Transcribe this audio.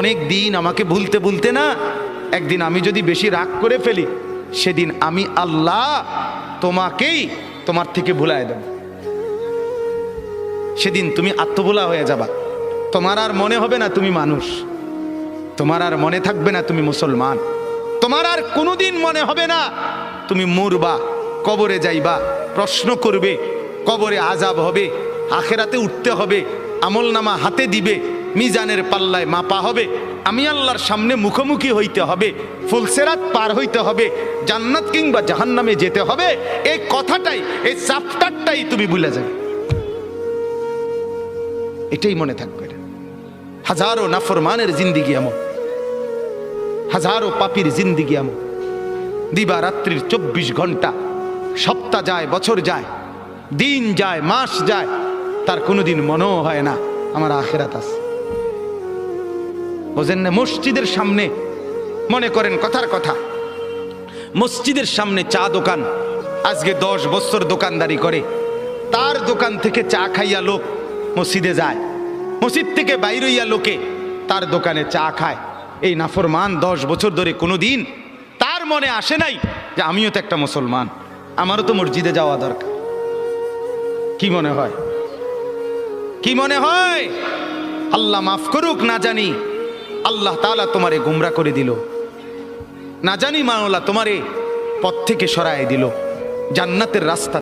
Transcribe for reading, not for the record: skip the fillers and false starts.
অনেক দিন আমাকে ভুলতে ভুলতে না, একদিন আমি যদি বেশি রাগ করে ফেলি, সেদিন আমি আল্লাহ তোমাকেই তোমার থেকে ভুলায় দেব। সেদিন তুমি আত্মভোলা হয়ে যাবা। তোমার আর মনে হবে না তুমি মানুষ, তোমার আর মনে থাকবে না তুমি মুসলমান, তোমার আর কোনোদিন মনে হবে না তুমি মরবা, কবরে যাইবা, প্রশ্ন করবে, কবরে আযাব হবে, আখেরাতে উঠতে হবে, আমলনামা হাতে দিবে, মিজানের পাল্লায় মাপা হবে, আমি আল্লাহর সামনে মুখোমুখি হইতে হবে, ফুলসেরাত পার হইতে হবে, জান্নাত কিংবা জাহান্নামে যেতে হবে। এই কথাটাই, এই চ্যাপ্টারটাই তুমি ভুলে যাবে, এটাই মনে থাকবে। হাজারো নাফরমানের জিন্দিগি এমন, হাজারো পাপীর জিন্দিগি এমন। দিবা রাত্রির 24 ঘন্টা, সপ্তাহ যায়, বছর যায়, দিন যায়, মাস যায়, তার কোনোদিন মনেও হয় না আমার আখিরাত আছে। বোঝেন না? মসজিদের সামনে, মনে করেন কথার কথা, মসজিদের সামনে চা দোকান, আজকে 10 বছর দোকানদারি করে, তার দোকান থেকে চা খাইয়া লোক মসজিদে যায়, মসজিদ থেকে বাইরে হইয়া লোকে তার দোকানে চা খায়। এই নাফরমান 10 বছর ধরে কোনোদিন তার মনে আসে নাই যে আমিও তো একটা মুসলমান, আমারও তো মসজিদে যাওয়া দরকার। কি মনে হয়? কি মনে হয়? আল্লাহ মাফ করুক, না জানি আল্লাহ তাআলা তোমারে গুমরা করে দিল, না জানি মাওলা তোমারে পথ থেকে সরায় দিল, জান্নাতের রাস্তা